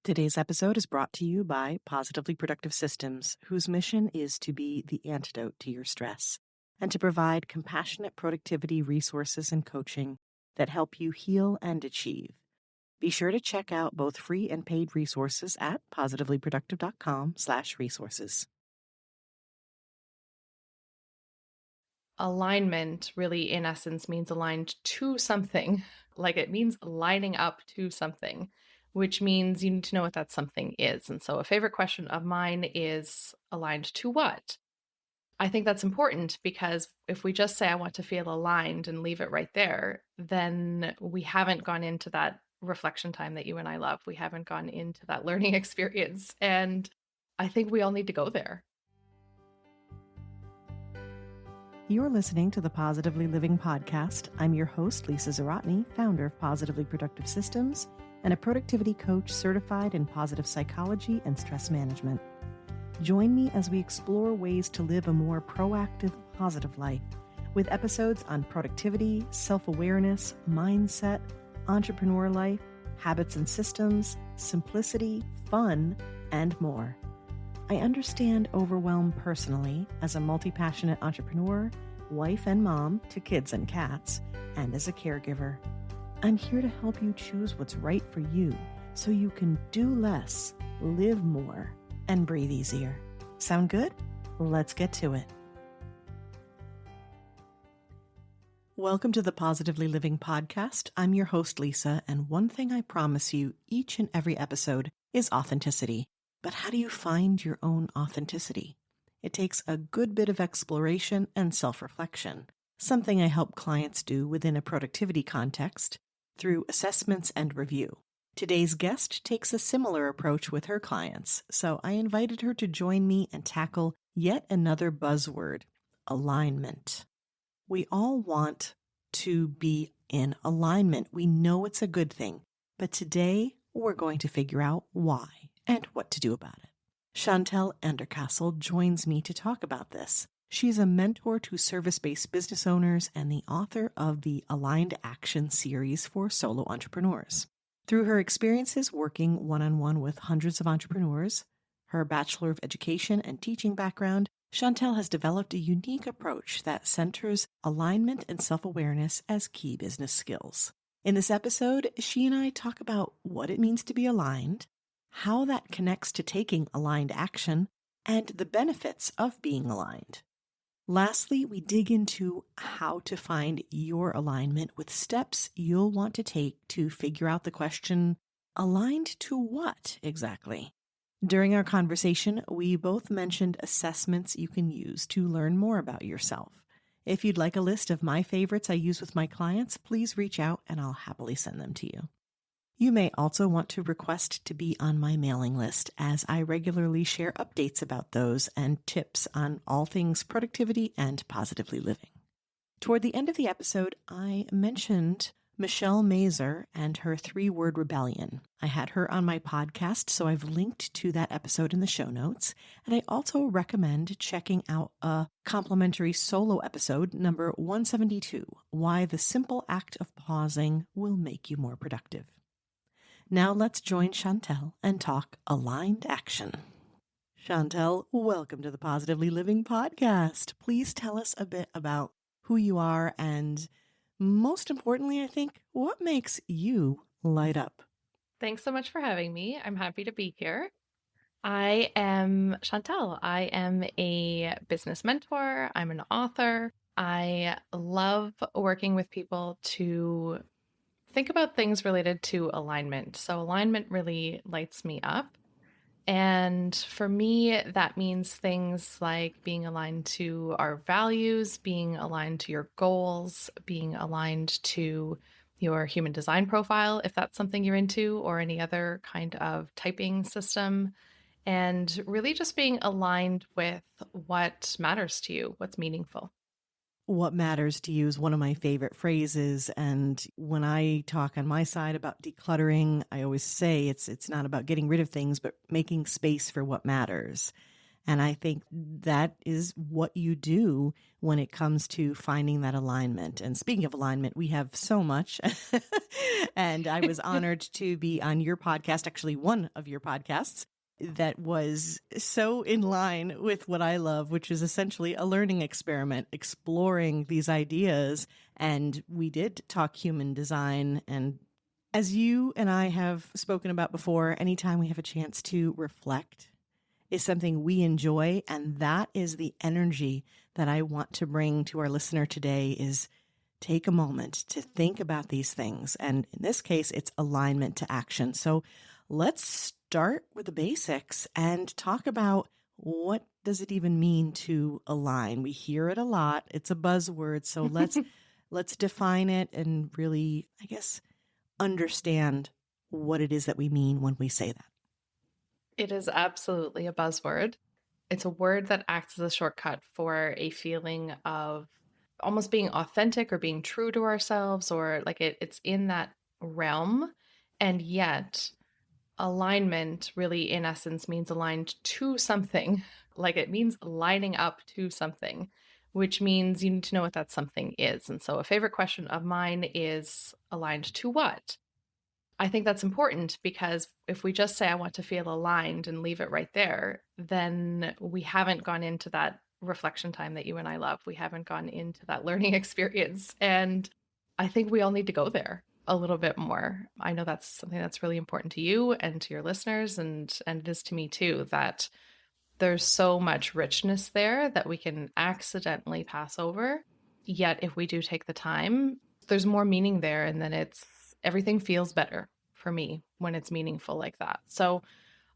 Today's episode is brought to you by Positively Productive Systems, whose mission is to be the antidote to your stress and to provide compassionate productivity resources and coaching that help you heal and achieve. Be sure to check out both free and paid resources at positivelyproductive.com/resources. Alignment really, in essence, means aligned to something. Like it means lining up to something, which means you need to know what that something is. And so a favorite question of mine is aligned to what? I think that's important because if we just say, I want to feel aligned and leave it right there, then we haven't gone into that reflection time that you and I love. We haven't gone into that learning experience. And I think we all need to go there. You're listening to the Positively Living Podcast. I'm your host, Lisa Zawrotny, founder of Positively Productive Systems and a productivity coach certified in positive psychology and stress management. Join me as we explore ways to live a more proactive, positive life with episodes on productivity, self-awareness, mindset, entrepreneur life, habits and systems, simplicity, fun, and more. I understand overwhelm personally as a multi-passionate entrepreneur, wife and mom to kids and cats, and as a caregiver. I'm here to help you choose what's right for you so you can do less, live more, and breathe easier. Sound good? Let's get to it. Welcome to the Positively Living Podcast. I'm your host, Lisa, and one thing I promise you each and every episode is authenticity. But how do you find your own authenticity? It takes a good bit of exploration and self-reflection, something I help clients do within a productivity context through assessments and review. Today's guest takes a similar approach with her clients, so I invited her to join me and tackle yet another buzzword, alignment. We all want to be in alignment. We know it's a good thing, but today we're going to figure out why and what to do about it. Chantelle Andercastle joins me to talk about this. She's a mentor to service-based business owners and the author of the Aligned Action series for solo entrepreneurs. Through her experiences working one-on-one with hundreds of entrepreneurs, her Bachelor of Education and teaching background, Chantelle has developed a unique approach that centers alignment and self-awareness as key business skills. In this episode, she and I talk about what it means to be aligned, how that connects to taking aligned action, and the benefits of being aligned. Lastly, we dig into how to find your alignment with steps you'll want to take to figure out the question, aligned to what exactly? During our conversation, we both mentioned assessments you can use to learn more about yourself. If you'd like a list of my favorites I use with my clients, please reach out and I'll happily send them to you. You may also want to request to be on my mailing list as I regularly share updates about those and tips on all things productivity and positively living. Toward the end of the episode, I mentioned Michelle Mazer and her 3-word rebellion. I had her on my podcast, so I've linked to that episode in the show notes. And I also recommend checking out a complimentary solo episode, number 172, Why the Simple Act of Pausing Will Make You More Productive. Now let's join Chantelle and talk aligned action. Chantelle, welcome to the Positively Living Podcast. Please tell us a bit about who you are and, most importantly, I think, what makes you light up. Thanks so much for having me. I'm happy to be here. I am Chantelle. I am a business mentor. I'm an author. I love working with people to think about things related to alignment. So alignment really lights me up. And for me, that means things like being aligned to our values, being aligned to your goals, being aligned to your human design profile, if that's something you're into, or any other kind of typing system. And really just being aligned with what matters to you, what's meaningful. What matters to you is one of my favorite phrases. And when I talk on my side about decluttering, I always say it's not about getting rid of things, but making space for what matters. And I think that is what you do when it comes to finding that alignment. And speaking of alignment, we have so much. And I was honored to be on your podcast, actually one of your podcasts that was so in line with what I love, which is essentially a learning experiment, exploring these ideas. And we did talk human design. And as you and I have spoken about before, anytime we have a chance to reflect is something we enjoy. And that is the energy that I want to bring to our listener today is take a moment to think about these things. And in this case, it's alignment to action. So let's start with the basics and talk about what does it even mean to align? We hear it a lot. It's a buzzword. So let's define it and really, I guess, understand what it is that we mean when we say that. It is absolutely a buzzword. It's a word that acts as a shortcut for a feeling of almost being authentic or being true to ourselves, or like it's in that realm. And yet alignment really in essence means aligned to something. Like it means lining up to something, which means you need to know what that something is. And so a favorite question of mine is aligned to what? I think that's important because if we just say, I want to feel aligned and leave it right there, then we haven't gone into that reflection time that you and I love. We haven't gone into that learning experience. And I think we all need to go there a little bit more. I know that's something that's really important to you and to your listeners, and it is to me too, that there's so much richness there that we can accidentally pass over. Yet if we do take the time, there's more meaning there, and then everything feels better for me when it's meaningful like that. So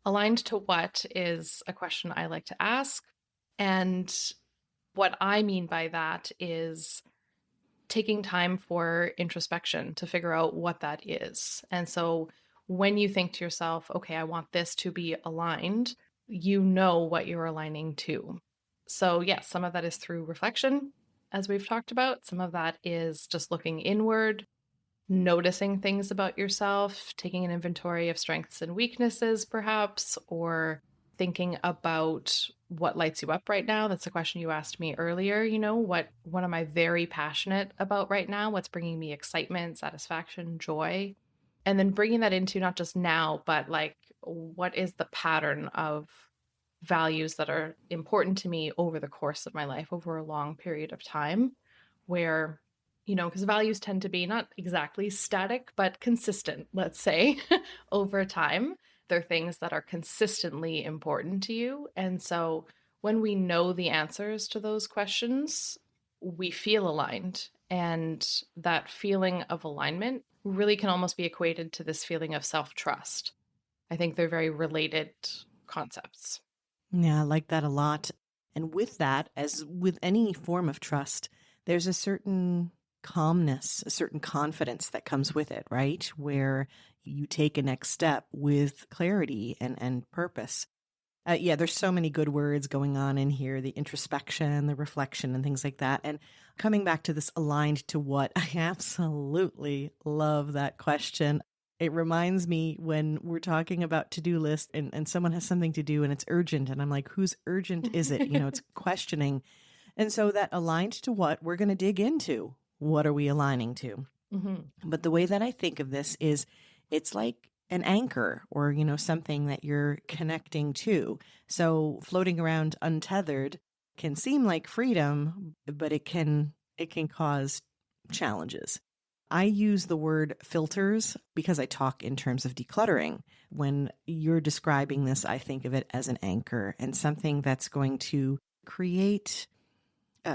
aligned to what is a question I like to ask. And what I mean by that is taking time for introspection to figure out what that is. And so when you think to yourself, okay, I want this to be aligned, you know what you're aligning to. So yes, some of that is through reflection, as we've talked about. Some of that is just looking inward, noticing things about yourself, taking an inventory of strengths and weaknesses, perhaps, or thinking about what lights you up right now. That's a question you asked me earlier. What am I very passionate about right now? What's bringing me excitement, satisfaction, joy? And then bringing that into not just now, but like, what is the pattern of values that are important to me over the course of my life, over a long period of time, where because values tend to be not exactly static, but consistent, let's say, over time. They're things that are consistently important to you. And so when we know the answers to those questions, we feel aligned. And that feeling of alignment really can almost be equated to this feeling of self-trust. I think they're very related concepts. Yeah, I like that a lot. And with that, as with any form of trust, there's a certain calmness, a certain confidence that comes with it, right? Where you take a next step with clarity and purpose. Yeah, there's so many good words going on in here, the introspection, the reflection, and things like that. And coming back to this aligned to what, I absolutely love that question. It reminds me when we're talking about to-do lists and someone has something to do and it's urgent. And I'm like, whose urgent is it? It's questioning. And so that aligned to what we're going to dig into. What are we aligning to? Mm-hmm. But the way that I think of this is it's like an anchor or, something that you're connecting to. So floating around untethered can seem like freedom, but it can cause challenges. I use the word filters because I talk in terms of decluttering. When you're describing this, I think of it as an anchor and something that's going to create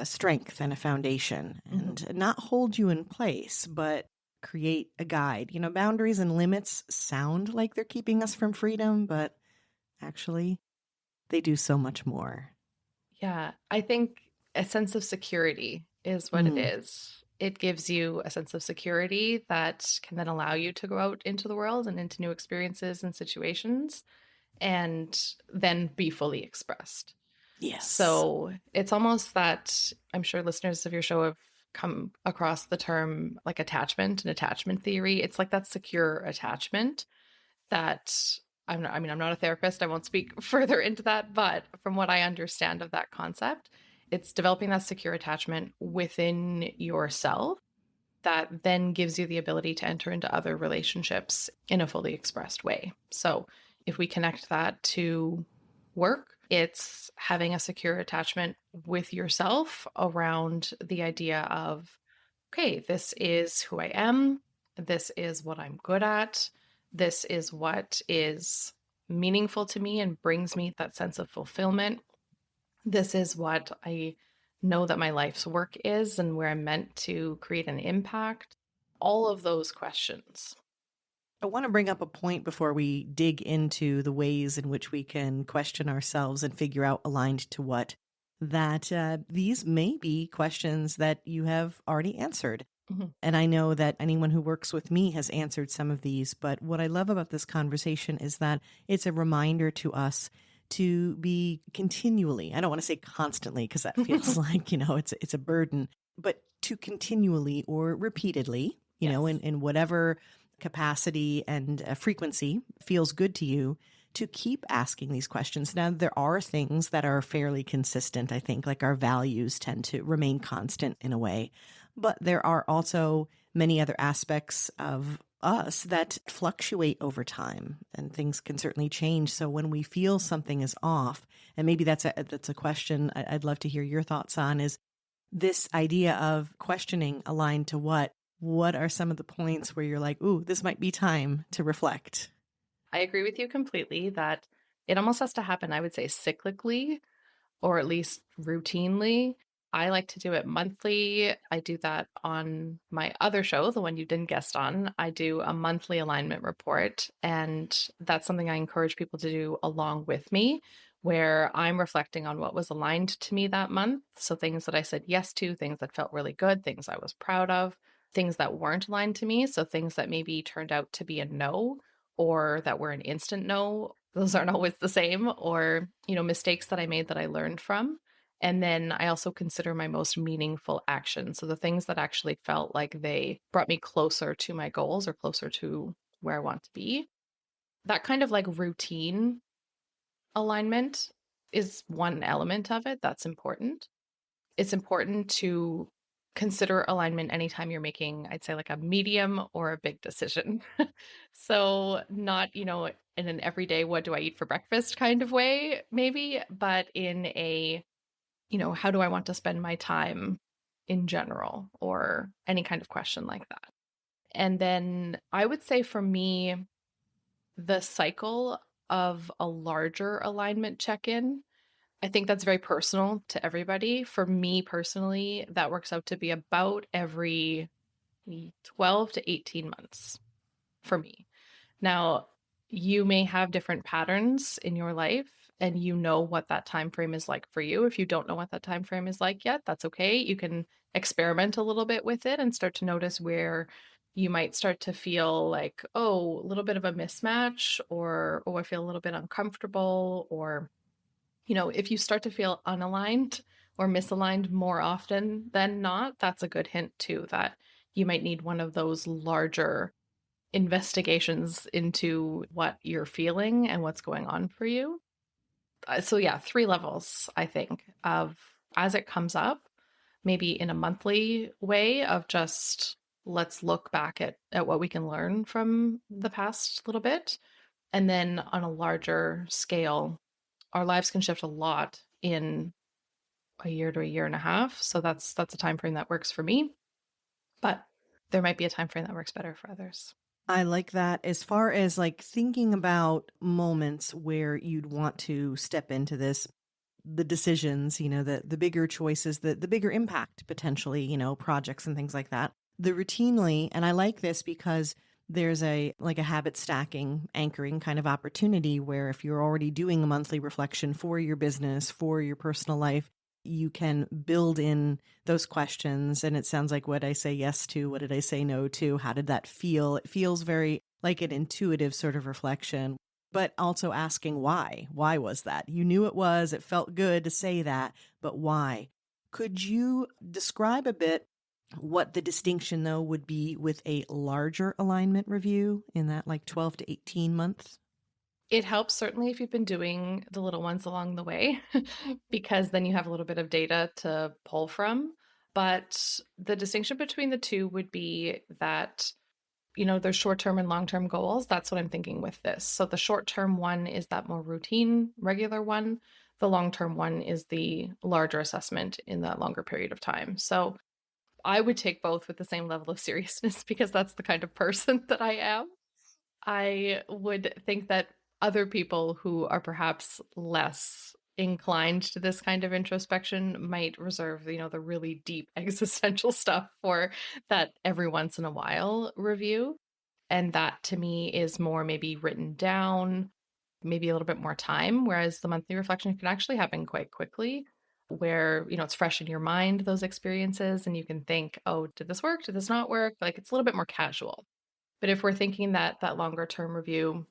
strength and a foundation and not hold you in place, but create a guide. Boundaries and limits sound like they're keeping us from freedom, but actually they do so much more. Yeah, I think a sense of security is what it is. It gives you a sense of security that can then allow you to go out into the world and into new experiences and situations and then be fully expressed. Yes. So it's almost that I'm sure listeners of your show have come across the term like attachment and attachment theory. It's like that secure attachment that I'm not a therapist. I won't speak further into that, but from what I understand of that concept, it's developing that secure attachment within yourself that then gives you the ability to enter into other relationships in a fully expressed way. So if we connect that to work, it's having a secure attachment with yourself around the idea of, okay, this is who I am. This is what I'm good at. This is what is meaningful to me and brings me that sense of fulfillment. This is what I know that my life's work is and where I'm meant to create an impact. All of those questions. I want to bring up a point before we dig into the ways in which we can question ourselves and figure out aligned to what, that these may be questions that you have already answered. Mm-hmm. And I know that anyone who works with me has answered some of these. But what I love about this conversation is that it's a reminder to us to be continually, I don't want to say constantly because that feels like, it's a burden, but to continually or repeatedly, in whatever capacity and frequency feels good to you, to keep asking these questions. Now, there are things that are fairly consistent, I think, like our values tend to remain constant in a way. But there are also many other aspects of us that fluctuate over time, and things can certainly change. So when we feel something is off, and maybe that's a question I'd love to hear your thoughts on, is this idea of questioning aligned to what? What are some of the points where you're like, ooh, this might be time to reflect? I agree with you completely that it almost has to happen, I would say, cyclically or at least routinely. I like to do it monthly. I do that on my other show, the one you didn't guest on. I do a monthly alignment report, and that's something I encourage people to do along with me, where I'm reflecting on what was aligned to me that month. So things that I said yes to, things that felt really good, things I was proud of, things that weren't aligned to me. So things that maybe turned out to be a no or that were an instant no. Those aren't always the same, or, mistakes that I made that I learned from. And then I also consider my most meaningful actions. So the things that actually felt like they brought me closer to my goals or closer to where I want to be. That kind of like routine alignment is one element of it that's important. It's important to consider alignment anytime you're making, I'd say, like a medium or a big decision. So not, in an everyday, what do I eat for breakfast kind of way, maybe, but in a, how do I want to spend my time in general, or any kind of question like that. And then I would say for me, the cycle of a larger alignment check-in, I think that's very personal to everybody. For me personally, that works out to be about every 12 to 18 months for me. Now, you may have different patterns in your life, and what that time frame is like for you. If you don't know what that time frame is like yet, that's okay. You can experiment a little bit with it and start to notice where you might start to feel like, oh, a little bit of a mismatch, or oh, I feel a little bit uncomfortable, or if you start to feel unaligned or misaligned more often than not, that's a good hint too that you might need one of those larger investigations into what you're feeling and what's going on for you. So yeah, 3 levels, I think, of as it comes up, maybe in a monthly way of just let's look back at what we can learn from the past little bit. And then on a larger scale, our lives can shift a lot in a year to a year and a half. So that's a time frame that works for me. But there might be a time frame that works better for others. I like that. As far as like thinking about moments where you'd want to step into this, the decisions, the bigger choices, the bigger impact potentially, projects and things like that. The routinely, and I like this because there's a habit stacking, anchoring kind of opportunity where if you're already doing a monthly reflection for your business, for your personal life, you can build in those questions. And it sounds like, what did I say yes to? What did I say no to? How did that feel? It feels very like an intuitive sort of reflection, but also asking why. Why was that? You knew it felt good to say that, but why? Could you describe a bit what the distinction, though, would be with a larger alignment review in that 12 to 18 months? It helps certainly if you've been doing the little ones along the way, because then you have a little bit of data to pull from. But the distinction between the two would be that, there's short-term and long-term goals. That's what I'm thinking with this. So the short-term one is that more routine, regular one. The long-term one is the larger assessment in that longer period of time. So I would take both with the same level of seriousness because that's the kind of person that I am. I would think that other people who are perhaps less inclined to this kind of introspection might reserve, the really deep existential stuff for that every once in a while review. And that to me is more maybe written down, maybe a little bit more time, whereas the monthly reflection can actually happen quite quickly where, it's fresh in your mind, those experiences, and you can think, oh, did this work? Did this not work? Like it's a little bit more casual. But if we're thinking that longer term review,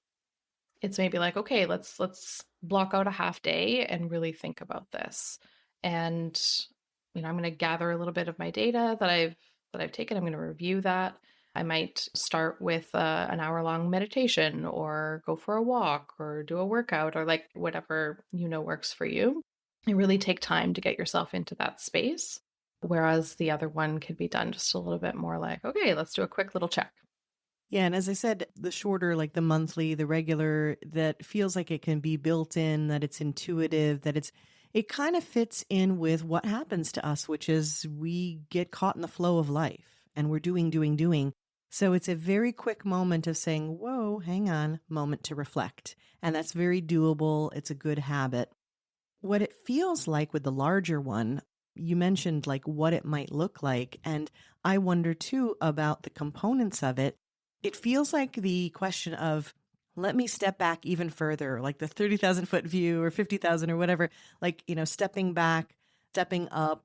it's maybe like, okay, let's block out a half day and really think about this. And I'm going to gather a little bit of my data that I've taken. I'm going to review that. I might start with an hour-long meditation or go for a walk or do a workout or like whatever works for you. And really take time to get yourself into that space. Whereas the other one could be done just a little bit more like, okay, let's do a quick little check. Yeah. And as I said, the shorter, like the monthly, the regular, that feels like it can be built in, that it's intuitive, that it kind of fits in with what happens to us, which is we get caught in the flow of life and we're doing. So it's a very quick moment of saying, whoa, hang on, moment to reflect. And that's very doable. It's a good habit. What it feels like with the larger one, you mentioned like what it might look like. And I wonder too about the components of it. It feels like the question of, let me step back even further, like the 30,000 foot view or 50,000 or whatever, like, stepping back, stepping up,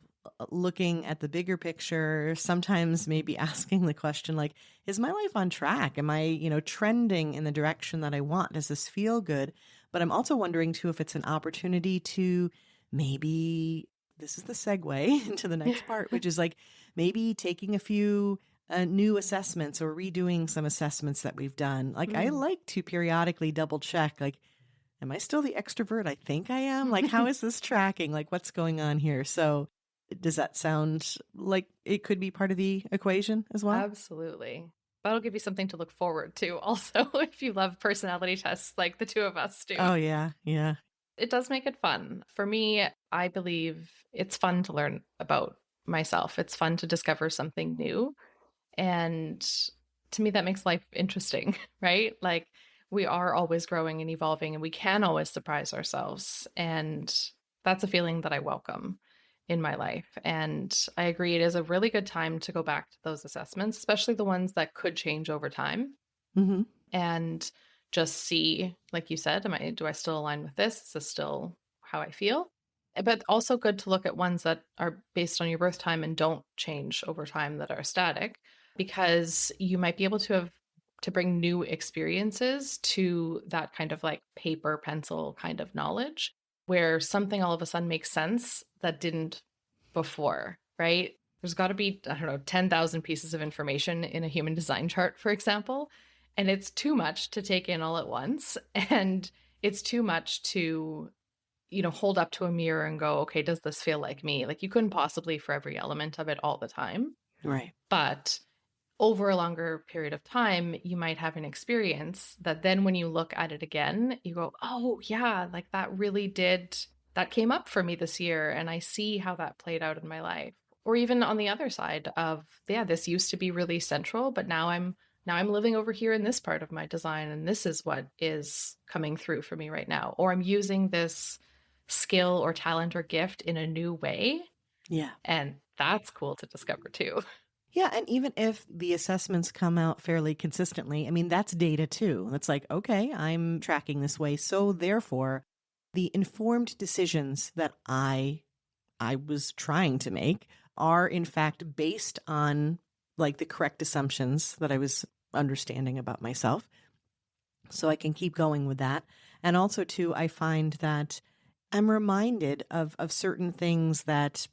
looking at the bigger picture, sometimes maybe asking the question like, is my life on track? Am I, trending in the direction that I want? Does this feel good? But I'm also wondering too, if it's an opportunity to maybe, this is the segue into the next part, which is like maybe taking a few new assessments or redoing some assessments that we've done. Like I like to periodically double check, like, am I still the extrovert I think I am? Like, how is this tracking? Like, what's going on here? So does that sound like it could be part of the equation as well? Absolutely. That'll give you something to look forward to also if you love personality tests like the two of us do. Oh, yeah. Yeah. It does make it fun. For me, I believe it's fun to learn about myself. It's fun to discover something new. And to me, that makes life interesting, right? Like we are always growing and evolving and we can always surprise ourselves. And that's a feeling that I welcome in my life. And I agree, it is a really good time to go back to those assessments, especially the ones that could change over time. Mm-hmm. And just see, like you said, do I still align with this? Is this still how I feel? But also good to look at ones that are based on your birth time and don't change over time, that are static, because you might be able to bring new experiences to that kind of like paper pencil kind of knowledge, where something all of a sudden makes sense that didn't before, right? There's got to be, 10,000 pieces of information in a human design chart, for example. And it's too much to take in all at once. And it's too much to, hold up to a mirror and go, okay, does this feel like me? Like you couldn't possibly for every element of it all the time. Right. But over a longer period of time, you might have an experience that then when you look at it again, you go, oh yeah, like that came up for me this year. And I see how that played out in my life. Or even on the other side of, yeah, this used to be really central, but now I'm living over here in this part of my design. And this is what is coming through for me right now. Or I'm using this skill or talent or gift in a new way. Yeah. And that's cool to discover too. Yeah. And even if the assessments come out fairly consistently, I mean, that's data too. It's like, okay, I'm tracking this way. So therefore, the informed decisions that I was trying to make are in fact based on like the correct assumptions that I was understanding about myself. So I can keep going with that. And also too, I find that I'm reminded of certain things that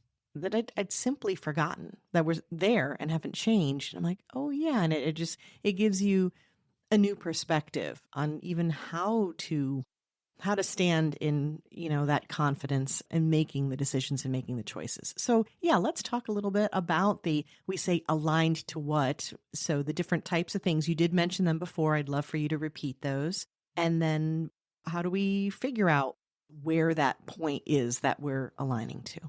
I'd simply forgotten that were there and haven't changed. I'm like, oh yeah. And it gives you a new perspective on even how to stand in, that confidence and making the decisions and making the choices. So yeah, let's talk a little bit about we say aligned to what. So the different types of things, you did mention them before. I'd love for you to repeat those. And then how do we figure out where that point is that we're aligning to?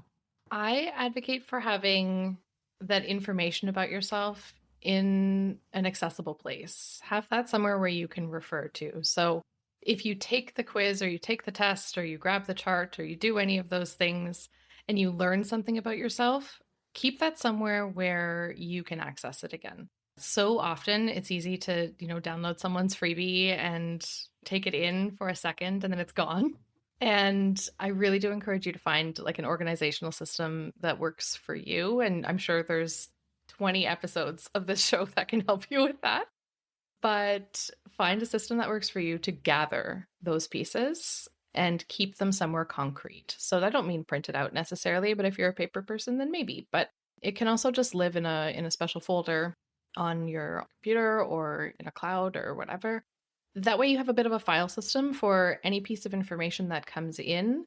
I advocate for having that information about yourself in an accessible place. Have that somewhere where you can refer to. So if you take the quiz or you take the test or you grab the chart or you do any of those things and you learn something about yourself, keep that somewhere where you can access it again. So often it's easy to, download someone's freebie and take it in for a second and then it's gone. And I really do encourage you to find like an organizational system that works for you. And I'm sure there's 20 episodes of this show that can help you with that. But find a system that works for you to gather those pieces and keep them somewhere concrete. So I don't mean print it out necessarily, but if you're a paper person, then maybe. But it can also just live in a special folder on your computer or in a cloud or whatever. That way you have a bit of a file system for any piece of information that comes in.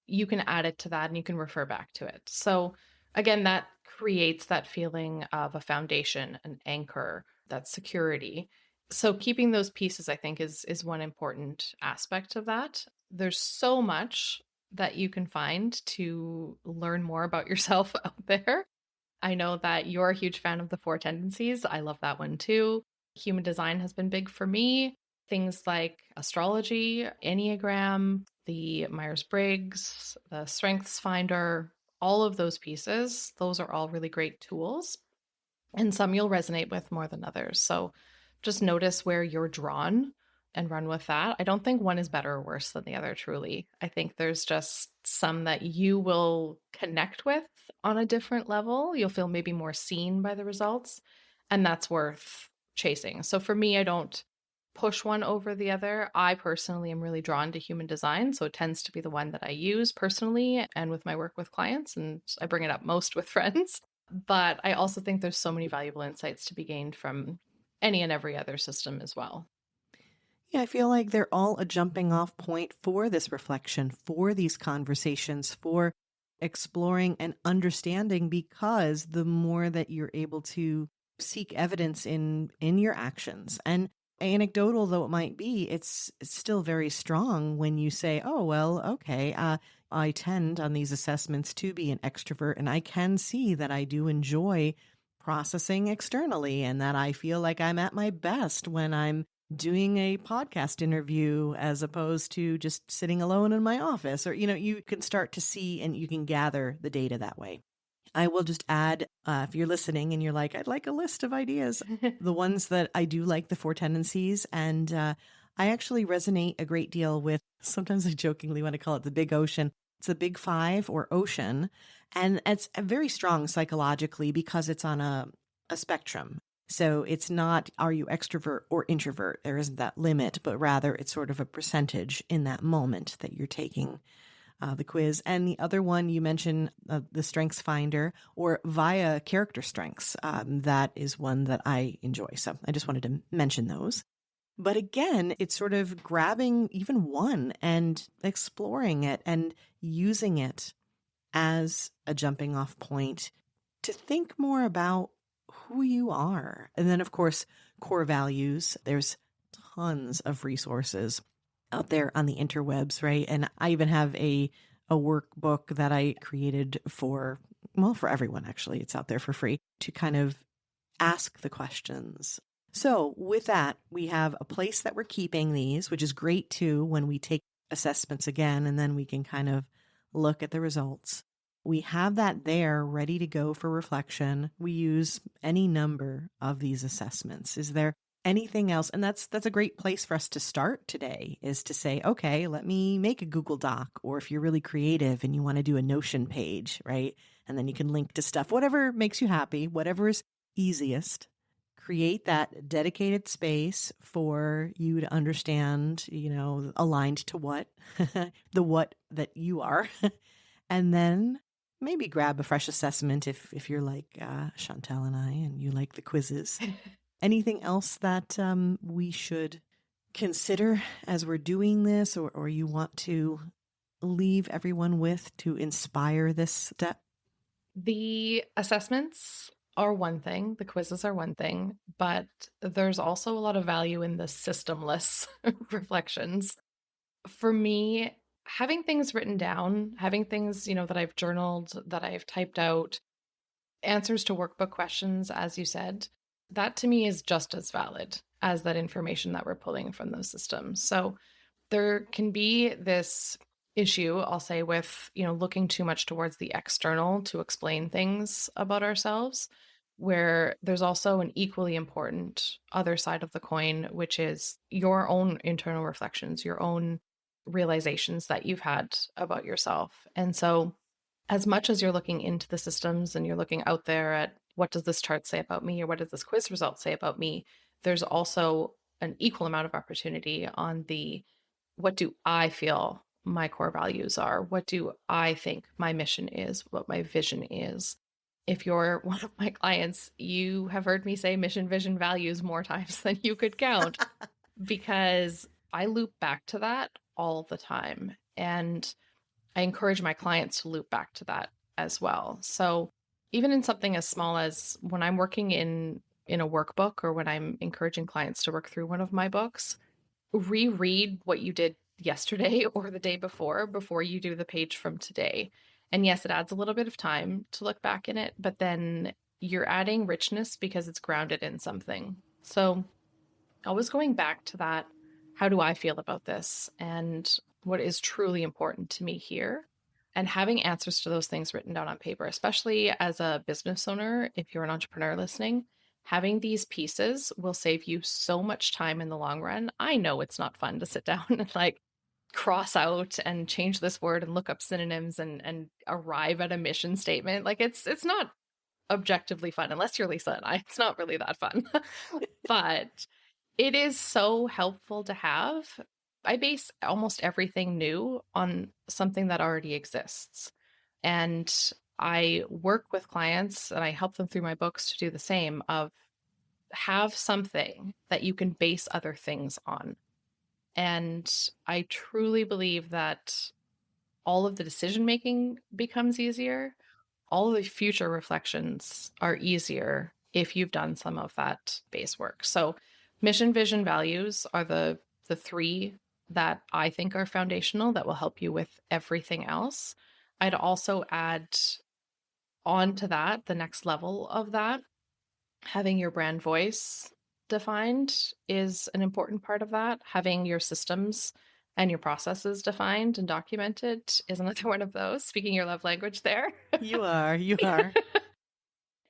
You can add it to that and you can refer back to it. So again, that creates that feeling of a foundation, an anchor, that security. So keeping those pieces, I think, is one important aspect of that. There's so much that you can find to learn more about yourself out there. I know that you're a huge fan of the 4 tendencies. I love that one too. Human design has been big for me. Things like astrology, Enneagram, the Myers-Briggs, the Strengths Finder, all of those pieces, those are all really great tools. And some you'll resonate with more than others. So just notice where you're drawn and run with that. I don't think one is better or worse than the other, truly. I think there's just some that you will connect with on a different level. You'll feel maybe more seen by the results, and that's worth chasing. So for me, I don't push one over the other. I personally am really drawn to human design, so it tends to be the one that I use personally and with my work with clients, and I bring it up most with friends. But I also think there's so many valuable insights to be gained from any and every other system as well. Yeah, I feel like they're all a jumping off point for this reflection, for these conversations, for exploring and understanding, because the more that you're able to seek evidence in your actions, and anecdotal though it might be, it's still very strong when you say, oh, well, okay, I tend on these assessments to be an extrovert, and I can see that I do enjoy processing externally and that I feel like I'm at my best when I'm doing a podcast interview as opposed to just sitting alone in my office. Or, you can start to see and you can gather the data that way. I will just add, if you're listening and you're like, I'd like a list of ideas, the ones that I do like, the 4 tendencies. And I actually resonate a great deal with, sometimes I jokingly want to call it the big ocean. It's the big 5 or ocean. And it's very strong psychologically because it's on a spectrum. So it's not, are you extrovert or introvert? There isn't that limit, but rather it's sort of a percentage in that moment that you're taking the quiz. And the other one you mentioned, the Strengths Finder, or via character strengths. That is one that I enjoy. So I just wanted to mention those. But again, it's sort of grabbing even one and exploring it and using it as a jumping off point to think more about who you are. And then, of course, core values. There's tons of resources out there on the interwebs, right? And I even have a workbook that I created for everyone, actually. It's out there for free to kind of ask the questions. So with that, we have a place that we're keeping these, which is great too when we take assessments again, and then we can kind of look at the results. We have that there ready to go for reflection. We use any number of these assessments. Is there anything else? And that's a great place for us to start today, is to say, okay, let me make a Google Doc, or if you're really creative and you want to do a Notion page, right? And then you can link to stuff, whatever makes you happy, whatever is easiest. Create that dedicated space for you to understand, aligned to what, the what that you are. And then maybe grab a fresh assessment if you're like Chantelle and I and you like the quizzes. Anything else that we should consider as we're doing this, or you want to leave everyone with to inspire this step? The assessments are one thing, the quizzes are one thing, but there's also a lot of value in the systemless reflections. For me, having things written down, having things, that I've journaled, that I've typed out, answers to workbook questions, as you said, that to me is just as valid as that information that we're pulling from those systems. So there can be this issue, I'll say, with, looking too much towards the external to explain things about ourselves, where there's also an equally important other side of the coin, which is your own internal reflections, your own realizations that you've had about yourself. And so as much as you're looking into the systems and you're looking out there at what does this chart say about me or what does this quiz result say about me, there's also an equal amount of opportunity on the what do I feel my core values are? What do I think my mission is? What my vision is? If you're one of my clients, you have heard me say mission, vision, values more times than you could count because I loop back to that all the time. And I encourage my clients to loop back to that as well. So even in something as small as when I'm working in a workbook or when I'm encouraging clients to work through one of my books, reread what you did yesterday or the day before you do the page from today. And yes, it adds a little bit of time to look back in it, but then you're adding richness because it's grounded in something. So always going back to that, how do I feel about this? And what is truly important to me here? And having answers to those things written down on paper, especially as a business owner, if you're an entrepreneur listening, having these pieces will save you so much time in the long run. I know it's not fun to sit down and cross out and change this word and look up synonyms and arrive at a mission statement. It's not objectively fun unless you're Lisa and I. It's not really that fun. But it is so helpful to have. I base almost everything new on something that already exists. And I work with clients and I help them through my books to do the same of have something that you can base other things on. And I truly believe that all of the decision making becomes easier. All of the future reflections are easier if you've done some of that base work. So mission, vision, values are the three that I think are foundational that will help you with everything else. I'd also add on to that, the next level of that, having your brand voice defined is an important part of that. Having your systems and your processes defined and documented is another one of those. Speaking your love language there. You are.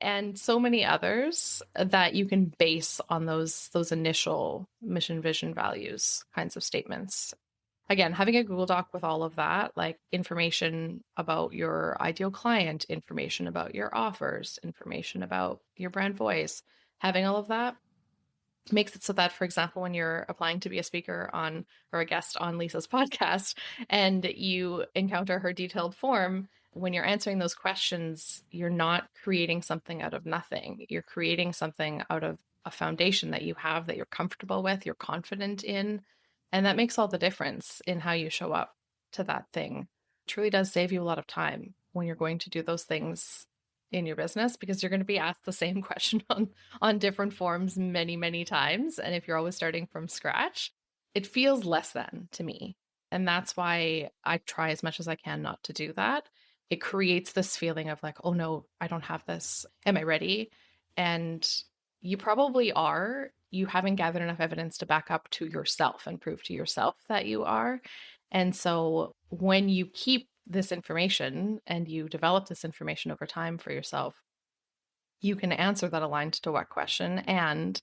And so many others that you can base on those initial mission, vision, values kinds of statements. Again, having a Google Doc with all of that, like information about your ideal client, information about your offers, information about your brand voice, having all of that makes it so that, for example, when you're applying to be a speaker on or a guest on Lisa's podcast and you encounter her detailed form, when you're answering those questions, you're not creating something out of nothing. You're creating something out of a foundation that you have that you're comfortable with, you're confident in. And that makes all the difference in how you show up to that thing. It truly does save you a lot of time when you're going to do those things in your business because you're going to be asked the same question on different forms many, many times. And if you're always starting from scratch, it feels less than to me. And that's why I try as much as I can not to do that. It creates this feeling of like, oh no, I don't have this. Am I ready? And you probably are. You haven't gathered enough evidence to back up to yourself and prove to yourself that you are. And so when you keep this information and you develop this information over time for yourself, you can answer that aligned to what question and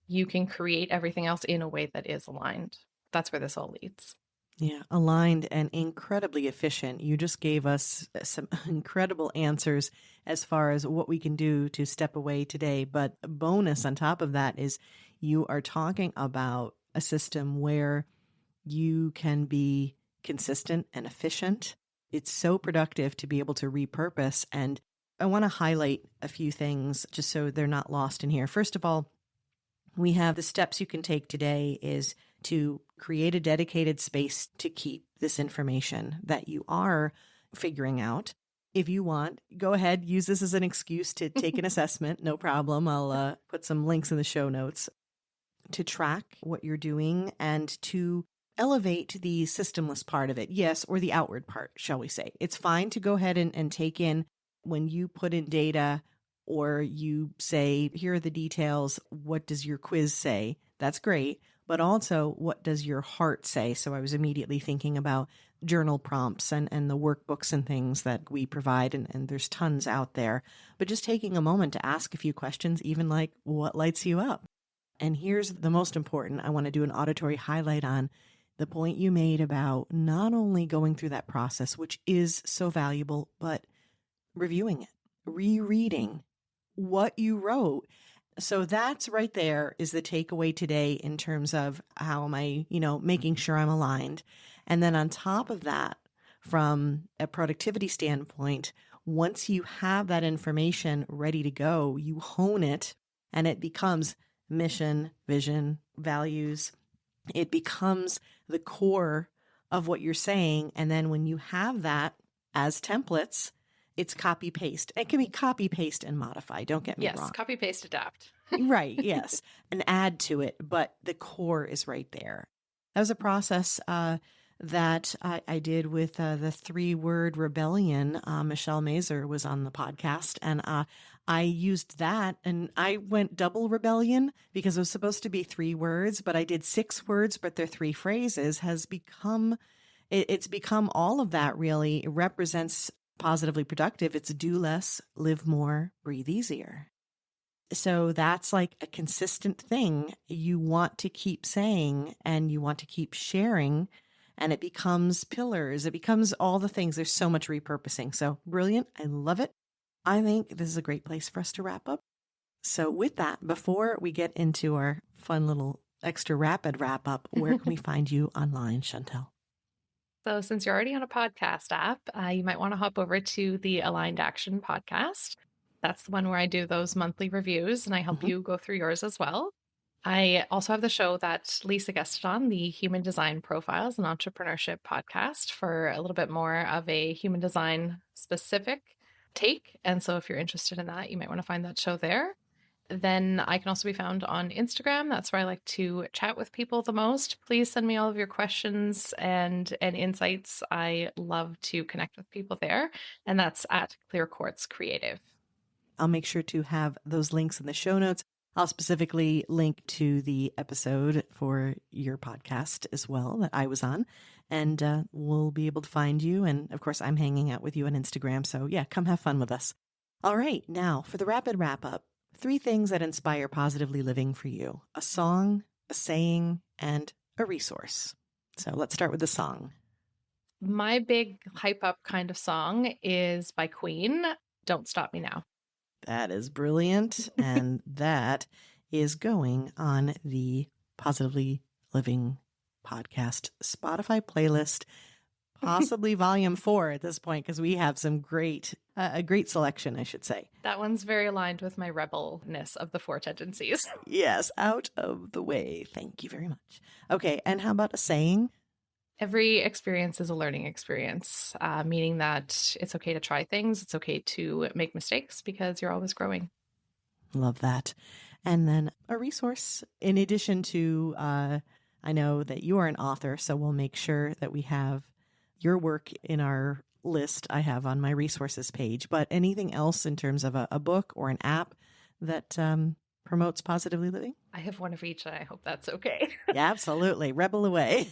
you can create everything else in a way that is aligned. That's where this all leads. Yeah, aligned and incredibly efficient. You just gave us some incredible answers as far as what we can do to step away today. But a bonus on top of that is you are talking about a system where you can be consistent and efficient. It's so productive to be able to repurpose. And I want to highlight a few things just so they're not lost in here. First of all, We have the steps you can take today is to create a dedicated space to keep this information that you are figuring out. If you want, go ahead, use this as an excuse to take an assessment. No problem. I'll put some links in the show notes to track what you're doing and to elevate the systemless part of it. Yes, or the outward part, shall we say. It's fine to go ahead and take in when you put in data or you say, here are the details. What does your quiz say? That's great. But also, what does your heart say? So I was immediately thinking about journal prompts and the workbooks and things that we provide. And there's tons out there. But just taking a moment to ask a few questions, even like, what lights you up? And here's the most important. I want to do an auditory highlight on the point you made about not only going through that process, which is so valuable, but reviewing it, rereading what you wrote. So that's right there is the takeaway today in terms of how am I, making sure I'm aligned. And then on top of that, from a productivity standpoint, once you have that information ready to go, you hone it and it becomes mission, vision, values. It becomes the core of what you're saying. And then when you have that as templates, it's copy paste. It can be copy paste and modify. Don't get me wrong. Yes, copy paste adapt. Right. Yes. And add to it. But the core is right there. That was a process that I did with the 3-word rebellion. Michelle Mazur was on the podcast and I used that and I went double rebellion because it was supposed to be 3 words, but I did 6 words, but they're 3 phrases it's become all of that really. It represents positively productive. It's do less, live more, breathe easier. So that's like a consistent thing you want to keep saying and you want to keep sharing. And it becomes pillars. It becomes all the things. There's so much repurposing. So brilliant. I love it. I think this is a great place for us to wrap up. So with that, before we get into our fun little extra rapid wrap up, where can we find you online, Chantelle? So since you're already on a podcast app, you might want to hop over to the Aligned Action podcast. That's the one where I do those monthly reviews and I help you go through yours as well. I also have the show that Lisa guested on, the Human Design Profiles and Entrepreneurship Podcast, for a little bit more of a human design specific take. And so if you're interested in that, you might want to find that show there. Then I can also be found on Instagram. That's where I like to chat with people the most. Please send me all of your questions and insights. I love to connect with people there. And that's at Clear Quartz Creative. I'll make sure to have those links in the show notes. I'll specifically link to the episode for your podcast as well that I was on. And we'll be able to find you. And of course, I'm hanging out with you on Instagram. So yeah, come have fun with us. All right. Now for the rapid wrap up. 3 things that inspire positively living for you: a song, a saying, and a resource. So let's start with the song. My big hype up kind of song is by Queen, Don't Stop Me Now. That is brilliant. And that is going on the Positively Living Podcast Spotify playlist, possibly volume 4 at this point, because we have some a great selection, I should say. That one's very aligned with my rebelness of the 4 tendencies. Yes, out of the way. Thank you very much. Okay, and how about a saying? Every experience is a learning experience, meaning that it's okay to try things. It's okay to make mistakes because you're always growing. Love that. And then a resource, in addition to, I know that you are an author, so we'll make sure that we have your work in our list I have on my resources page. But anything else in terms of a book or an app that promotes positively living? I have one of each, and I hope that's okay. Yeah, absolutely. Rebel away.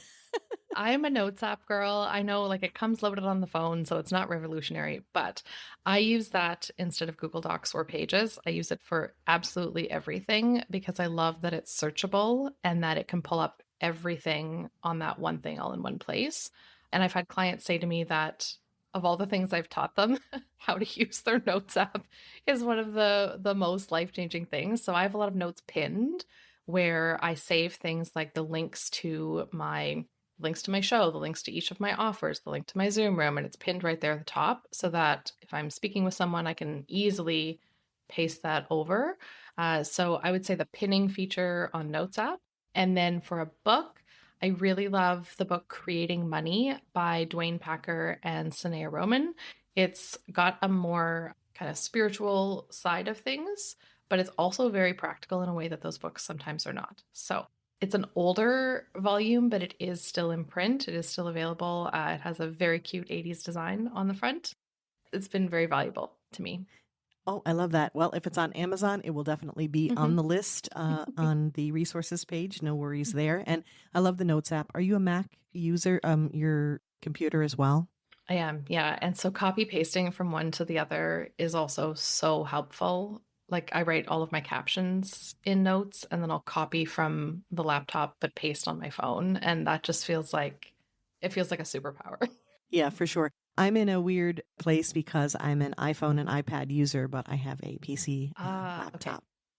I am a notes app girl. I know it comes loaded on the phone, so it's not revolutionary, but I use that instead of Google Docs or Pages. I use it for absolutely everything because I love that it's searchable and that it can pull up everything on that one thing all in one place. And I've had clients say to me that of all the things I've taught them, how to use their notes app is one of the most life-changing things. So I have a lot of notes pinned where I save things like the links to my show, the links to each of my offers, the link to my Zoom room, and it's pinned right there at the top so that if I'm speaking with someone, I can easily paste that over. So I would say the pinning feature on Notes app. And then for a book, I really love the book Creating Money by Dwayne Packer and Sanaya Roman. It's got a more kind of spiritual side of things, but it's also very practical in a way that those books sometimes are not. So it's an older volume, but it is still in print. It is still available. It has a very cute 80s design on the front. It's been very valuable to me. Oh, I love that. Well, if it's on Amazon, it will definitely be on the list on the resources page. No worries there. And I love the Notes app. Are you a Mac user, your computer as well? I am, yeah. And so copy pasting from one to the other is also so helpful. Like I write all of my captions in Notes and then I'll copy from the laptop but paste on my phone. And that just feels like a superpower. Yeah, for sure. I'm in a weird place because I'm an iPhone and iPad user, but I have a PC laptop. Okay.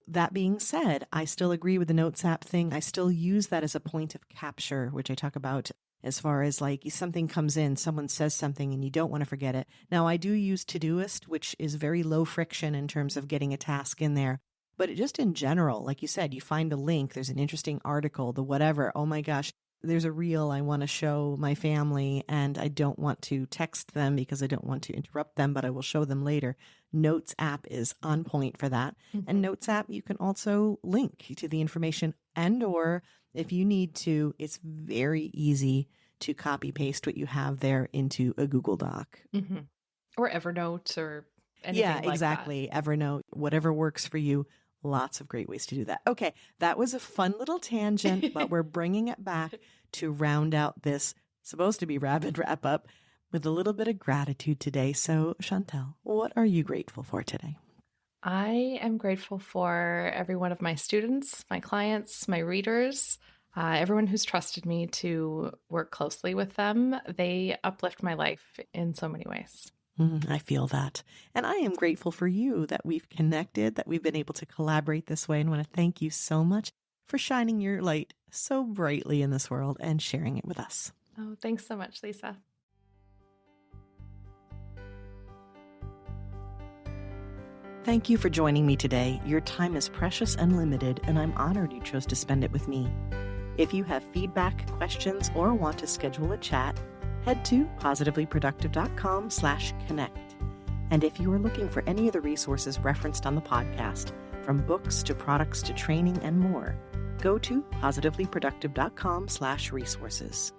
That being said, I still agree with the Notes app thing. I still use that as a point of capture, which I talk about as far as like something comes in, someone says something and you don't want to forget it. Now, I do use Todoist, which is very low friction in terms of getting a task in there. But just in general, like you said, you find a link, there's an interesting article, the whatever. Oh my gosh, there's a reel I want to show my family and I don't want to text them because I don't want to interrupt them, but I will show them later. Notes app is on point for that. Mm-hmm. And Notes app, you can also link to the information and or if you need to, it's very easy to copy paste what you have there into a Google Doc. Mm-hmm. Or Evernote or anything like that. Yeah, exactly. Evernote, whatever works for you. Lots of great ways to do that. Okay, that was a fun little tangent, but we're bringing it back to round out this supposed to be rapid wrap up with a little bit of gratitude today. So, Chantelle, what are you grateful for today? I am grateful for every one of my students, my clients, my readers, everyone who's trusted me to work closely with them. They uplift my life in so many ways. I feel that. And I am grateful for you that we've connected, that we've been able to collaborate this way. And want to thank you so much for shining your light so brightly in this world and sharing it with us. Oh, thanks so much, Lisa. Thank you for joining me today. Your time is precious and limited, and I'm honored you chose to spend it with me. If you have feedback, questions, or want to schedule a chat, head to positivelyproductive.com/connect. And if you are looking for any of the resources referenced on the podcast, from books to products to training and more, go to positivelyproductive.com/resources.